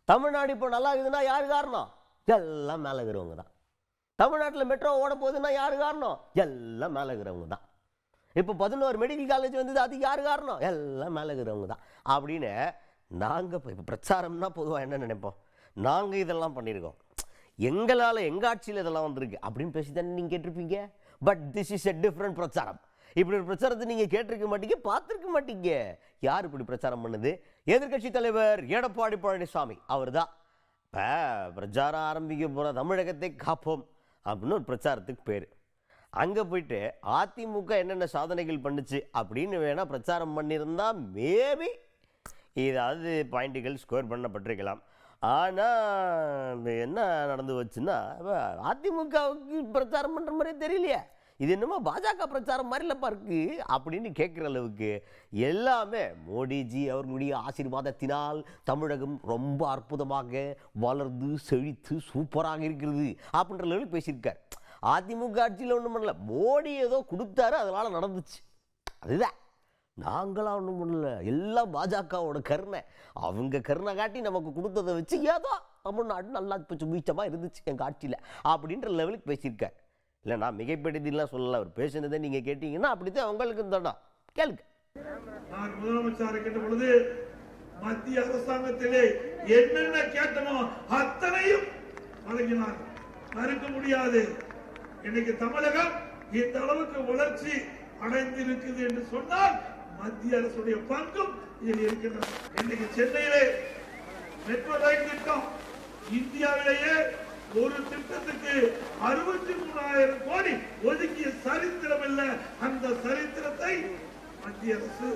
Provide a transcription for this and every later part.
தமிழ்நாடு இப்போ நல்லா இருக்குதுன்னா யாரு காரணம்? எல்லாம் மேலே இருக்கிறவங்க தான். தமிழ்நாட்டில் மெட்ரோ ஓட போகுதுன்னா யாரு காரணம்? எல்லாம் மேலே இருக்கிறவங்க தான். இப்போ 11 மெடிக்கல் காலேஜ் வந்தது, அது யாரு காரணம்? எல்லாம் மேலே இருக்கிறவங்க தான். அப்படின்னு நாங்கள் இப்போ பிரச்சாரம்னா பொதுவாக என்ன நினைப்போம், நாங்கள் இதெல்லாம் பண்ணியிருக்கோம், எங்களால் எங்கள் ஆட்சியில் இதெல்லாம் வந்திருக்கு அப்படின்னு பேசி தானே நீங்கள் கேட்டிருப்பீங்க. But this is a different பிரச்சாரம். இப்படி ஒரு பிரச்சாரத்தை நீங்கள் கேட்டிருக்க மாட்டீங்க, பார்த்துருக்க மாட்டீங்க. யார் இப்படி பிரச்சாரம் பண்ணுது? எதிர்கட்சி தலைவர் எடப்பாடி பழனிசாமி அவர் தான். இப்போ பிரச்சாரம் ஆரம்பிக்க போகிற தமிழகத்தை காப்போம் அப்படின்னு ஒரு பிரச்சாரத்துக்கு பேர். அங்கே போயிட்டு அதிமுக என்னென்ன சாதனைகள் பண்ணுச்சு அப்படின்னு வேணால் பிரச்சாரம் பண்ணியிருந்தா மேபி ஏதாவது பாயிண்ட்டுகள் ஸ்கோர் பண்ணப்பட்டிருக்கலாம். ஆனால் என்ன நடந்து வச்சுன்னா, அதிமுகவுக்கு பிரச்சாரம் பண்ணுற மாதிரியே தெரியலையே, இது என்னமோ பாஜக பிரச்சாரம் மாதிரிலப்பா இருக்கு அப்படின்னு கேட்குற அளவுக்கு எல்லாமே மோடிஜி அவர்களுடைய ஆசீர்வாதத்தினால் தமிழகம் ரொம்ப அற்புதமாக வளர்ந்து செழித்து சூப்பராக இருக்கிறது அப்படின்ற அளவுக்கு பேசியிருக்கார். அதிமுக ஆட்சியில் ஒன்றும் பண்ணல, மோடி ஏதோ கொடுத்தாரு அதனால் நடந்துச்சு, அதுதான். நாங்களாம் ஒன்றும் பண்ணல, எல்லாம் பாஜகவோட கருணை. அவங்க கருணை காட்டி நமக்கு கொடுத்ததை வச்சு ஏதோ தமிழ்நாடு நல்லா சுபீட்சமாக இருந்துச்சு எங்கள் ஆட்சியில் அப்படின்ற லெவலுக்கு பேசியிருக்கார். இல்லை நான் மிகைப்படுத்திலாம் சொல்லலை, அவர் பேசுனதை நீங்கள் கேட்டீங்கன்னா அப்படித்தான் உங்களுக்கு தானா கேளுங்க. நான் முதலமைச்சர் கேட்ட பொழுது மத்திய அரசாங்கத்திலே என்னென்ன கேட்டனோ அத்தனையும் வழங்கினார். மறுக்க முடியாது. இன்னைக்கு தமிழகம் இந்த அளவுக்கு வளர்ச்சி அடைந்திருக்குது என்று சொன்னால் மத்திய அரசுடைய பங்கும் இதில் இருக்கின்றது. இன்னைக்கு சென்னையிலே மெட்ரோ ரயில் திட்டம் இந்தியாவிலேயே ஒரு திட்டத்துக்கு 63,000 கோடி ஒதுக்கிய சரித்திரம் இல்ல. அந்த சரித்திரத்தை மத்திய அரசு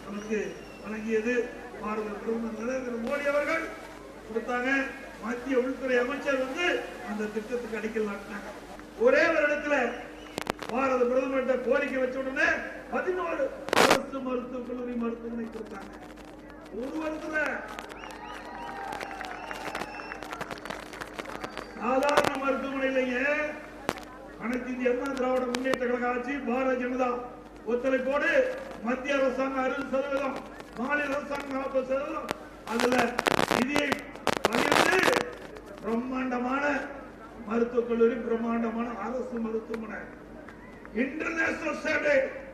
நமக்கு வழங்கியது. பாரத பிரதமர் நரேந்திர மோடி அவர்கள் கொடுத்தாங்க. மத்திய உள்துறை அமைச்சர் அந்த திட்டத்துக்கு அடிக்கல் நாட்டினாங்க. ஒரே வருடத்துல பாரத பிரதமர் கோரிக்கை வச்ச உடனே 14 அரசு மருத்துவக் கல்லூரி மருத்துவமனை கொடுத்தாங்க. ஒரு வருடத்துல சாதாரண மருத்துவமனையிலேயே அனைத்து இந்திய அண்ணா திராவிட முன்னேற்ற கழக ஆட்சி, பாரதிய ஜனதா ஒத்துழைப்போடு மத்திய அரசாங்கம் 60%, மாநில அரசாங்கம் 40%, அதுல நிதியை பகிர்ந்து பிரம்மாண்டமான மருத்துவக் கல்லூரி, பிரம்மாண்டமான அரசு மருத்துவமனை, இன்டர்நேஷனல் ஸ்டாண்டர்ட்